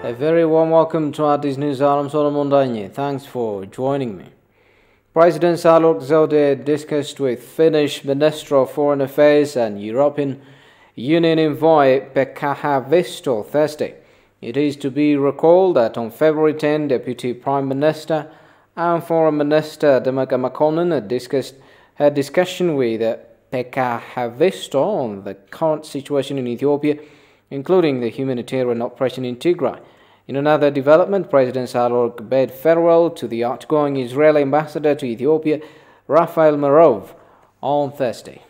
A very warm welcome to Addis News. I'm Solomon Danye. Thanks for joining me. President Sahle-Work discussed with Finnish Minister of Foreign Affairs and European Union envoy Pekka Haavisto Thursday. It is to be recalled that on February 10, Deputy Prime Minister and Foreign Minister Demeke Mekonnen had discussion with Pekka Haavisto on the current situation in Ethiopia, including the humanitarian operation in Tigray. In another development, President Sahle-Work bade farewell to the outgoing Israeli ambassador to Ethiopia, Rafael Marov, on Thursday.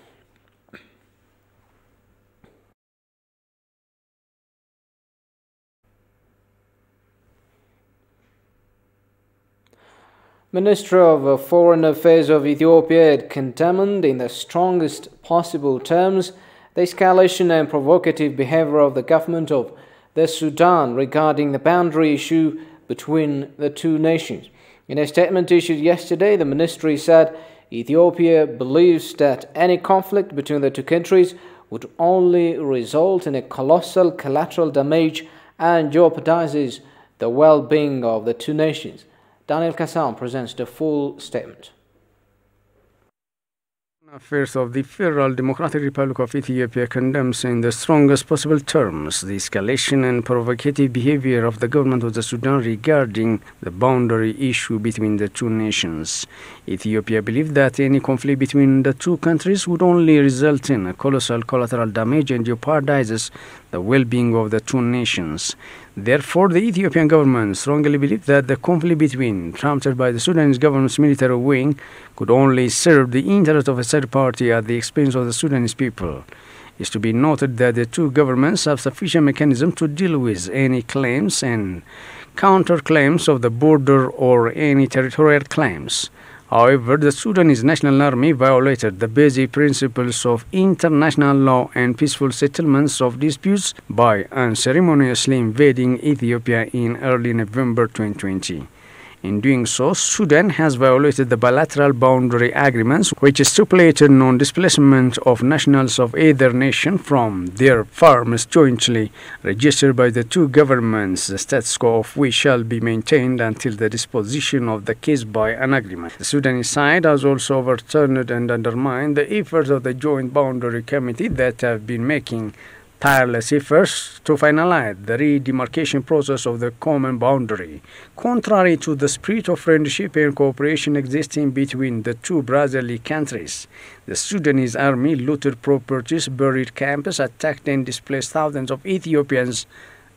Minister of Foreign Affairs of Ethiopia had condemned in the strongest possible terms the escalation and provocative behavior of the government of the Sudan regarding the boundary issue between the two nations. In a statement issued yesterday, the ministry said Ethiopia believes that any conflict between the two countries would only result in a colossal collateral damage and jeopardizes the well-being of the two nations. Daniel Kassan presents the full statement. Affairs of the Federal Democratic Republic of Ethiopia condemns in the strongest possible terms the escalation and provocative behavior of the government of the Sudan regarding the boundary issue between the two nations. Ethiopia believes that any conflict between the two countries would only result in a colossal collateral damage and jeopardizes the well-being of the two nations. Therefore, the Ethiopian government strongly believes that the conflict prompted by the Sudanese government's military wing could only serve the interest of a third party at the expense of the Sudanese people. It is to be noted that the two governments have sufficient mechanism to deal with any claims and counterclaims of the border or any territorial claims. However, the Sudanese National Army violated the basic principles of international law and peaceful settlements of disputes by unceremoniously invading Ethiopia in early November 2020. In doing so, Sudan has violated the bilateral boundary agreements which stipulated non-displacement of nationals of either nation from their farms jointly registered by the two governments, the status quo of which shall be maintained until the disposition of the case by an agreement. The Sudanese side has also overturned and undermined the efforts of the Joint Boundary Committee that have been making tireless efforts to finalize the redemarcation process of the common boundary. Contrary to the spirit of friendship and cooperation existing between the two brotherly countries, the Sudanese army looted properties, buried camps, attacked and displaced thousands of Ethiopians,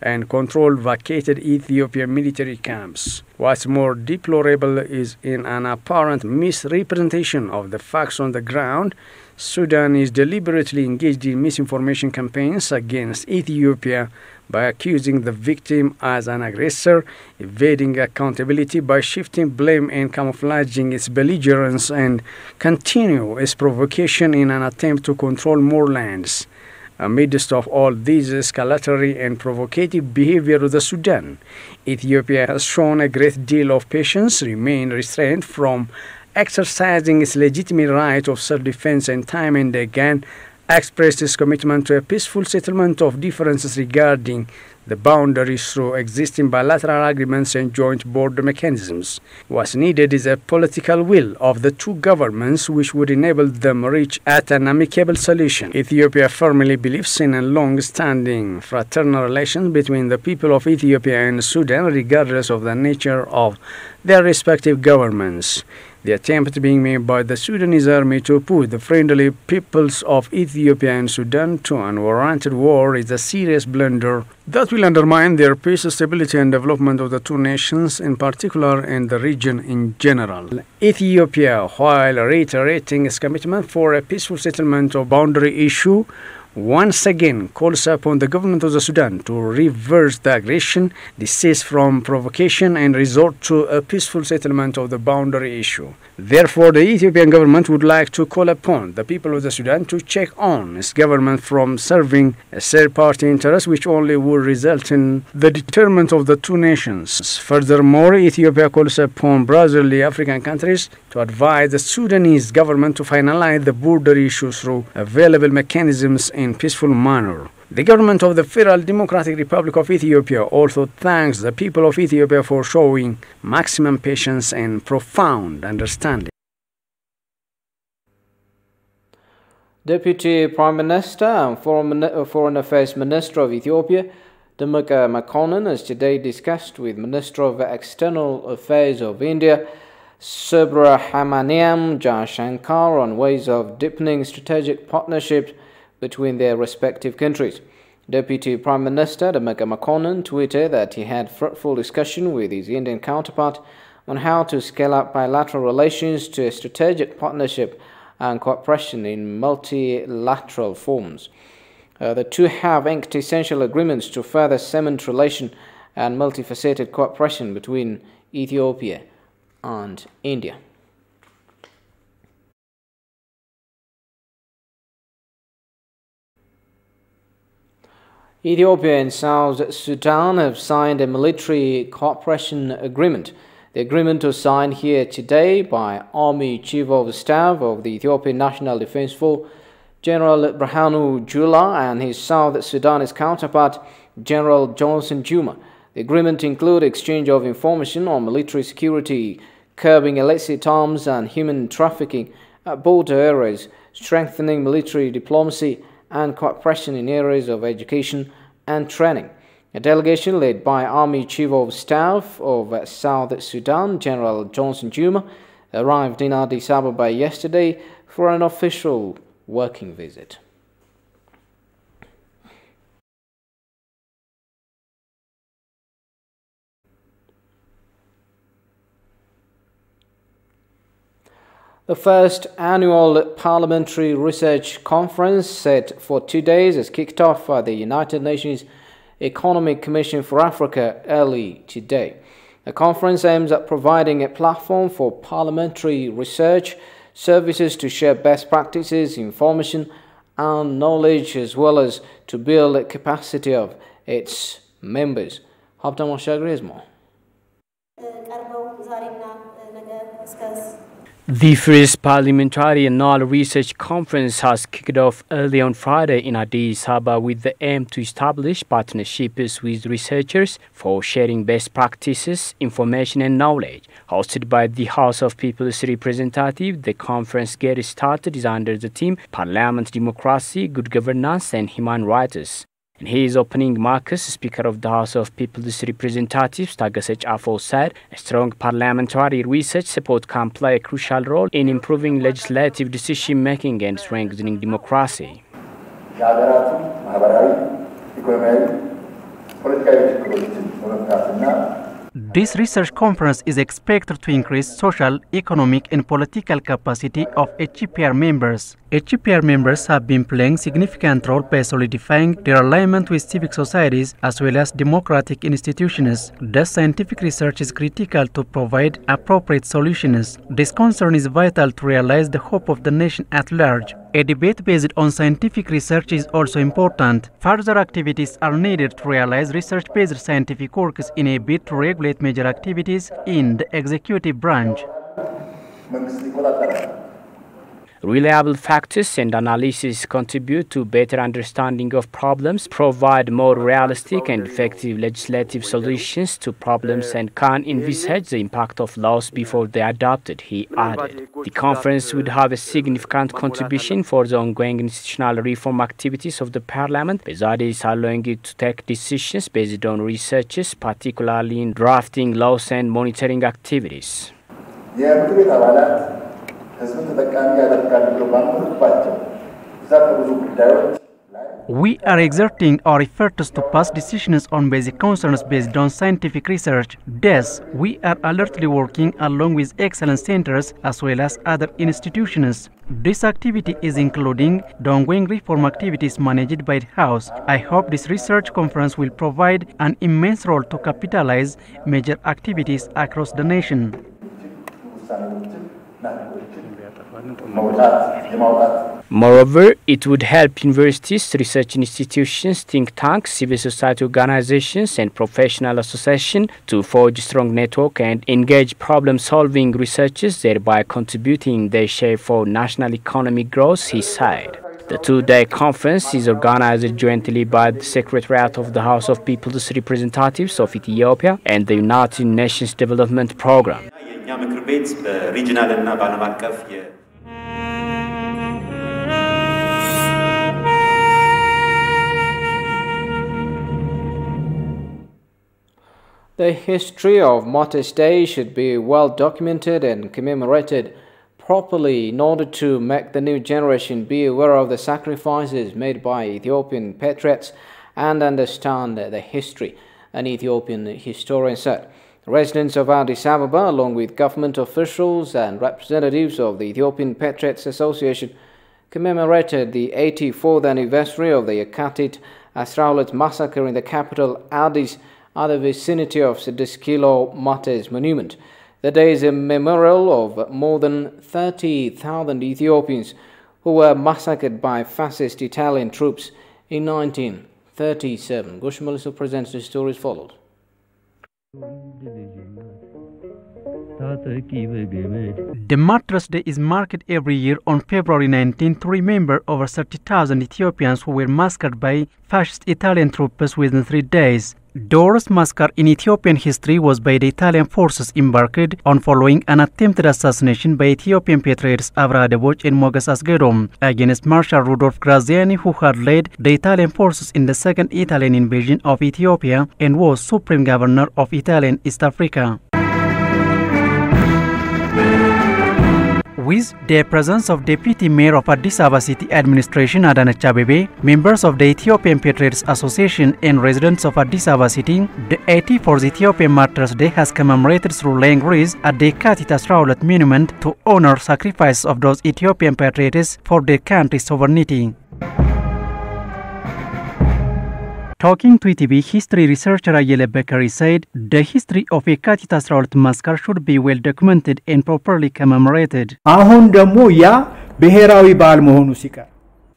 and controlled vacated Ethiopian military camps. What's more deplorable is in an apparent misrepresentation of the facts on the ground, Sudan is deliberately engaged in misinformation campaigns against Ethiopia by accusing the victim as an aggressor, evading accountability by shifting blame and camouflaging its belligerence, and continue its provocation in an attempt to control more lands. Amidst of all this escalatory and provocative behavior of the Sudan, Ethiopia has shown a great deal of patience, remained restrained from exercising its legitimate right of self-defense, and time and again expressed its commitment to a peaceful settlement of differences regarding the boundaries through existing bilateral agreements and joint border mechanisms. What's needed is a political will of the two governments which would enable them to reach at an amicable solution. Ethiopia firmly believes in a long-standing fraternal relations between the people of Ethiopia and Sudan regardless of the nature of their respective governments. The attempt being made by the Sudanese army to put the friendly peoples of Ethiopia and Sudan to an unwarranted war is a serious blunder that will undermine their peace, stability and development of the two nations in particular and the region in general. Ethiopia, while reiterating its commitment for a peaceful settlement of boundary issue, once again calls upon the government of the Sudan to reverse the aggression, desist from provocation and resort to a peaceful settlement of the boundary issue. Therefore, the Ethiopian government would like to call upon the people of the Sudan to check on its government from serving a third-party interest which only would result in the deterrent of the two nations. Furthermore, Ethiopia calls upon brotherly African countries to advise the Sudanese government to finalize the border issue through available mechanisms in peaceful manner. The government of the Federal Democratic Republic of Ethiopia also thanks the people of Ethiopia for showing maximum patience and profound understanding. Deputy Prime Minister and Foreign Affairs Minister of Ethiopia, Demeke Mekonnen, has today discussed with Minister of External Affairs of India, Subrahmanyam Jaishankar, on ways of deepening strategic partnerships between their respective countries. Deputy Prime Minister Demeke Mekonnen tweeted that he had fruitful discussion with his Indian counterpart on how to scale up bilateral relations to a strategic partnership and cooperation in multilateral forms. The two have inked essential agreements to further cement relation and multifaceted cooperation between Ethiopia and India. Ethiopia and South Sudan have signed a military cooperation agreement. The agreement was signed here today by Army Chief of Staff of the Ethiopian National Defense Force, General Birhanu Jula, and his South Sudanese counterpart, General Johnson Juma. The agreement includes exchange of information on military security, curbing illicit arms and human trafficking at border areas, strengthening military diplomacy, and cooperation in areas of education and training. A delegation led by Army Chief of Staff of South Sudan, General Johnson Juma, arrived in Addis Ababa yesterday for an official working visit. The first annual Parliamentary Research Conference, set for 2 days, has kicked off at the United Nations Economic Commission for Africa early today. The conference aims at providing a platform for parliamentary research services to share best practices, information, and knowledge, as well as to build the capacity of its members. Habtam Shagri has more. The first Parliamentary Annual Research Conference has kicked off early on Friday in Addis Ababa with the aim to establish partnerships with researchers for sharing best practices, information and knowledge. Hosted by the House of People's Representative, the conference gets started is under the theme Parliament, Democracy, Good Governance and Human Rights. In his opening remarks, Speaker of the House of People's Representatives, Tagasech Afo, said a strong parliamentary research support can play a crucial role in improving legislative decision-making and strengthening democracy. This research conference is expected to increase social, economic and political capacity of HCPR members. HCPR members have been playing significant role by solidifying their alignment with civic societies as well as democratic institutions. Thus, scientific research is critical to provide appropriate solutions. This concern is vital to realize the hope of the nation at large. A debate based on scientific research is also important. Further activities are needed to realize research-based scientific works in a bid to regulate major activities in the executive branch. Reliable factors and analysis contribute to better understanding of problems, provide more realistic and effective legislative solutions to problems, and can envisage the impact of laws before they are adopted, he added. The conference would have a significant contribution for the ongoing institutional reform activities of the Parliament, besides allowing it to take decisions based on researches, particularly in drafting laws and monitoring activities. We are exerting our efforts to pass decisions on basic concerns based on scientific research. Thus, we are alertly working along with excellence centers as well as other institutions. This activity is including the ongoing reform activities managed by the House. I hope this research conference will provide an immense role to capitalize major activities across the nation. Moreover, it would help universities, research institutions, think tanks, civil society organizations, and professional associations to forge a strong network and engage problem-solving researchers, thereby contributing their share for national economic growth, he said. The two-day conference is organized jointly by the Secretariat of the House of People's Representatives of Ethiopia and the United Nations Development Programme. The history of Mother's Day should be well documented and commemorated properly in order to make the new generation be aware of the sacrifices made by Ethiopian patriots and understand the history, an Ethiopian historian said. Residents of Addis Ababa, along with government officials and representatives of the Ethiopian Patriots Association, commemorated the 84th anniversary of the Yekatit Asraulet massacre in the capital Addis at the vicinity of Sidiskilo Mates Monument. The day is a memorial of more than 30,000 Ethiopians who were massacred by fascist Italian troops in 1937. Gushmaliso presents the story as follows. The Martyrs' Day is marked every year on February 19 to remember over 30,000 Ethiopians who were massacred by fascist Italian troops within 3 days. The worst massacre in Ethiopian history was by the Italian forces embarked on following an attempted assassination by Ethiopian patriots Avra Deboch and Moges Asgedom against Marshal Rudolf Graziani, who had led the Italian forces in the second Italian invasion of Ethiopia and was supreme governor of Italian East Africa. With the presence of Deputy Mayor of Addis Ababa City Administration Adanet Abebe, members of the Ethiopian Patriots Association and residents of Addis Ababa City, the 84th Ethiopian Martyrs' Day has commemorated through laying wreaths at the Yekatit Asraulet monument to honor sacrifice of those Ethiopian patriots for their country's sovereignty. Talking to ETV, history researcher Ayele Bekari said the history of Yekatit Asraulet massacre should be well documented and properly commemorated.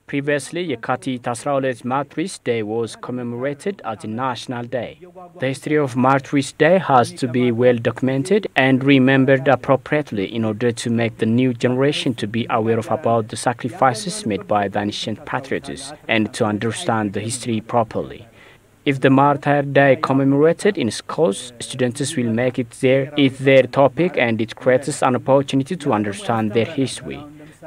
Previously, Yekatit Asraulet Martyrs' Day was commemorated as a national day. The history of Martyrs' Day has to be well documented and remembered appropriately in order to make the new generation to be aware of about the sacrifices made by the ancient patriots and to understand the history properly. If the Martyr Day commemorated in schools, students will make it their topic, and it creates an opportunity to understand their history.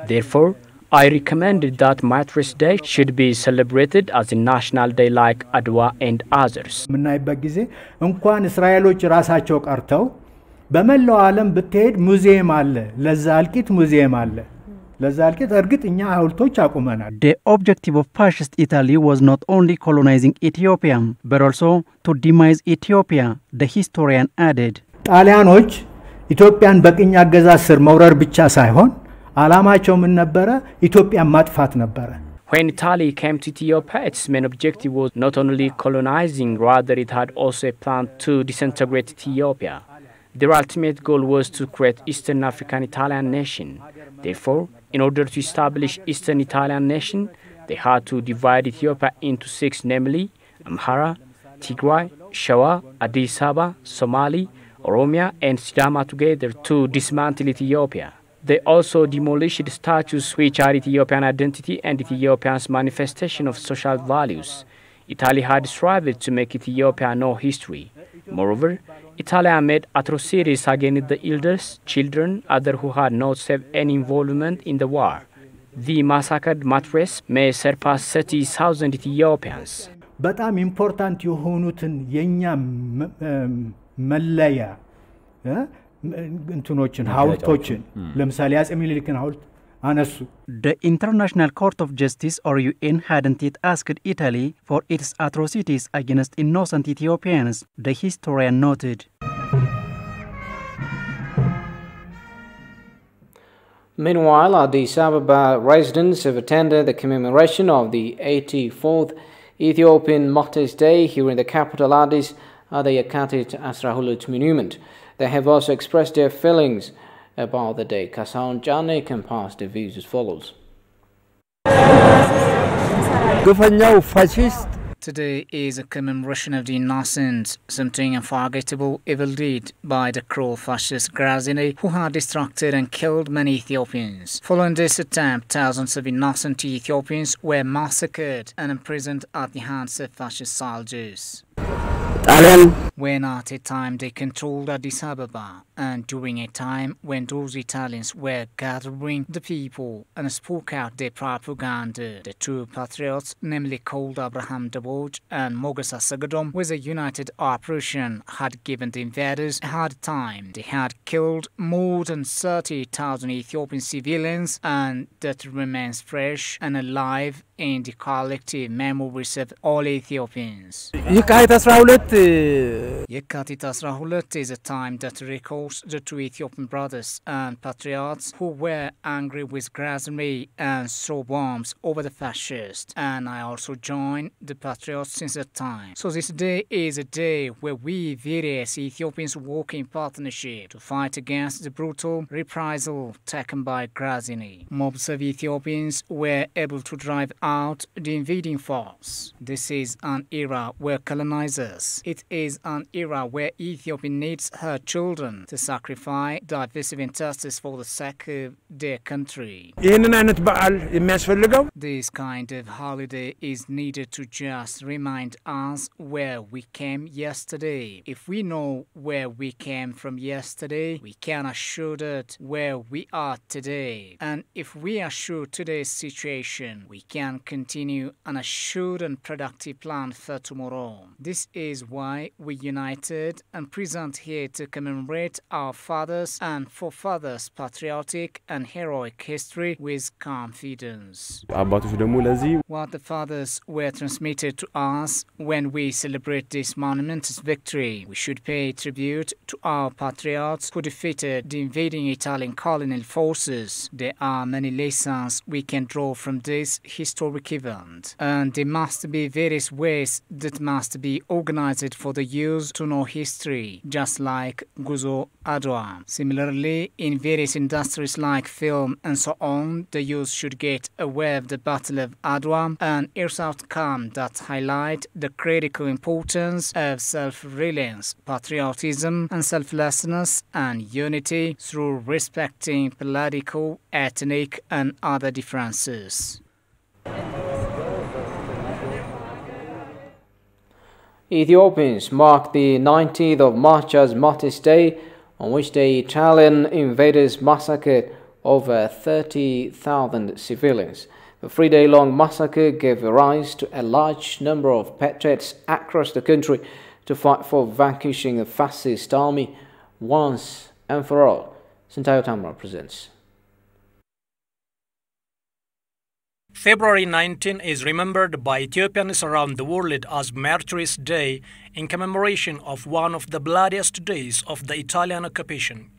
Therefore, I recommended that Martyrs' Day should be celebrated as a national day like Adwa and others. The objective of fascist Italy was not only colonizing Ethiopia, but also to demise Ethiopia, the historian added. When Italy came to Ethiopia, its main objective was not only colonizing, rather it had also a plan to disintegrate Ethiopia. Their ultimate goal was to create Eastern African Italian nation. Therefore, in order to establish Eastern Italian nation, they had to divide Ethiopia into 6, namely Amhara, Tigray, Shawa, Addis Ababa, Somali, Oromia, and Sidama together to dismantle Ethiopia. They also demolished statues which are Ethiopian identity and Ethiopia's manifestation of social values. Italy had strived to make Ethiopia know history. Moreover, Italy made atrocities against the elders, children, others who had not had any involvement in the war. The massacred martyrs may surpass 30,000 Ethiopians. But I'm important የሆኑትን የኛ መለያ እንትኖችን ሐውልቶችን ለምሳሌ አጼ ሚኒሊክን ሐውልት አነሱ። The International Court of Justice or UN hadn't yet asked Italy for its atrocities against innocent Ethiopians, the historian noted. Meanwhile, Addis Ababa residents have attended the commemoration of the 84th Ethiopian Martyrs' Day here in the capital Addis at the Yekatit Asraulet monument. They have also expressed their feelings about the day. Kasaun Jane can pass the views as follows. ግፈኛው ፋሺስት Today is a commemoration of the innocent, something unforgettable evil deed by the cruel fascist Graziani, who had distracted and killed many Ethiopians. Following this attempt, thousands of innocent Ethiopians were massacred and imprisoned at the hands of fascist soldiers. When at a time they controlled Addis Ababa, and during a time when those Italians were gathering the people and spoke out their propaganda, the two patriots, namely called Abraham Daboj and Moges Assagadom, with a united operation, had given the invaders a hard time. They had killed more than 30,000 Ethiopian civilians, and that remains fresh and alive in the collective memories of all Ethiopians. Yekatit 12 is a time that recalls the two Ethiopian brothers and patriots who were angry with Graziani and threw bombs over the fascists. And I also joined the patriots since that time. So this day is a day where we various Ethiopians work in partnership to fight against the brutal reprisal taken by Graziani. Mobs of Ethiopians were able to drive out the invading force. This is an era where colonizers. It is an era where Ethiopia needs her children to sacrifice divisive interests for the sake of their country. This kind of holiday is needed to just remind us where we came yesterday. If we know where we came from yesterday, we can assure that where we are today. And if we assure today's situation, we can continue an assured and productive plan for tomorrow. This is why we united and present here to commemorate our fathers and forefathers' patriotic and heroic history with confidence. What the fathers were transmitted to us when we celebrate this monumentous victory, we should pay tribute to our patriots who defeated the invading Italian colonial forces. There are many lessons we can draw from this historic event, and there must be various ways that must be organized for the youth to know history, just like Guzo Adwa. Similarly, in various industries like film and so on, the youth should get aware of the Battle of Adwa and its outcome that highlight the critical importance of self-reliance, patriotism and selflessness and unity through respecting political, ethnic and other differences. Ethiopians mark the 19th of March as Martyrs' Day, on which the Italian invaders massacred over 30,000 civilians. The 3-day-long massacre gave rise to a large number of patriots across the country to fight for vanquishing the fascist army once and for all. Sintayo Tamra presents. February 19 is remembered by Ethiopians around the world as Martyrs' Day in commemoration of one of the bloodiest days of the Italian occupation.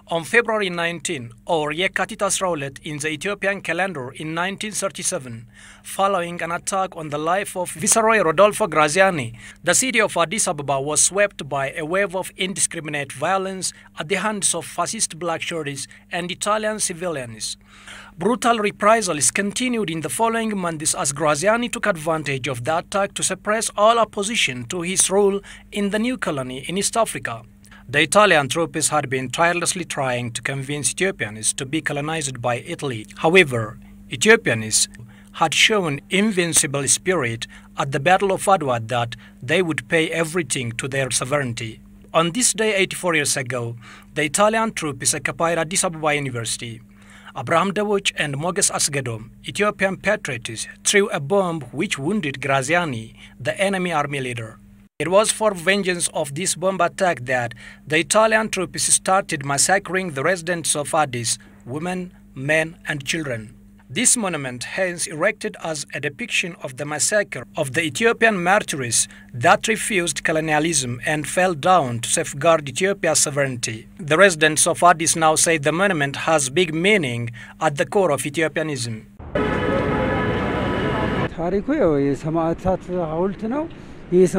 On February 19, or Yekatit 12 in the Ethiopian calendar in 1937, following an attack on the life of Viceroy Rodolfo Graziani, the city of Addis Ababa was swept by a wave of indiscriminate violence at the hands of fascist black shirts and Italian civilians. Brutal reprisals continued in the following months as Graziani took advantage of the attack to suppress all opposition to his rule in the new colony in East Africa. The Italian troops had been tirelessly trying to convince Ethiopians to be colonized by Italy. However, Ethiopians had shown invincible spirit at the Battle of Adwa that they would pay everything to their sovereignty. On this day 84 years ago, the Italian troops occupied Addis Ababa University. Abraham Daboj and Moges Assagadom, Ethiopian patriots, threw a bomb which wounded Graziani, the enemy army leader. It was for vengeance of this bomb attack that the Italian troops started massacring the residents of Addis, women, men and children. This monument, hence erected as a depiction of the massacre of the Ethiopian martyrs that refused colonialism and fell down to safeguard Ethiopia's sovereignty. The residents of Addis now say the monument has big meaning at the core of Ethiopianism. This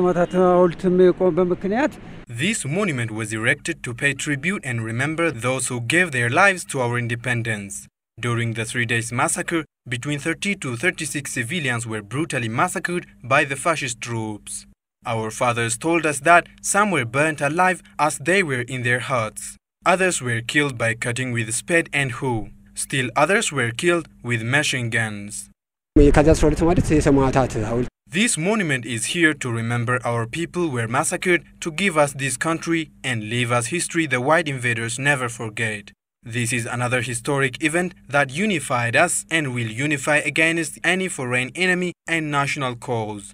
monument was erected to pay tribute and remember those who gave their lives to our independence. During the 3 days massacre, Between 30 to 36 civilians were brutally massacred by the fascist troops. Our fathers told us that some were burnt alive as they were in their huts. Others were killed by cutting with spade and hoe. Still others were killed with machine guns. This monument is here to remember our people were massacred to give us this country and leave us history the white invaders never forget. This is another historic event that unified us and will unify against any foreign enemy and national cause.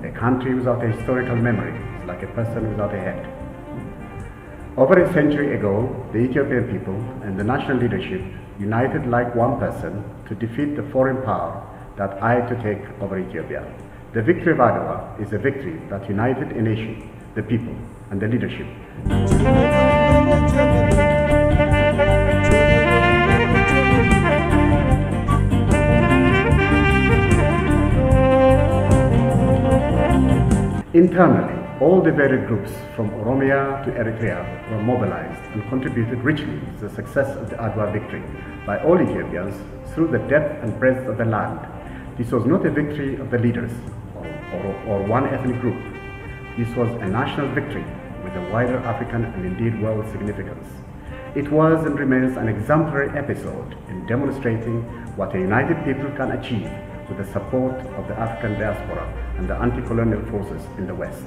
A country without a historical memory is like a person without a head. Over a century ago, the Ethiopian people and the national leadership united like one person to defeat the foreign power that eyed to take over Ethiopia. The victory of Adwa is a victory that united a nation, the people, and the leadership. Internally, all the varied groups from Oromia to Eritrea were mobilized and contributed richly to the success of the Adwa victory by all Ethiopians through the depth and breadth of the land. This was not a victory of the leaders or one ethnic group. This was a national victory with a wider African and indeed world significance. It was and remains an exemplary episode in demonstrating what a united people can achieve with the support of the African diaspora and the anti-colonial forces in the West.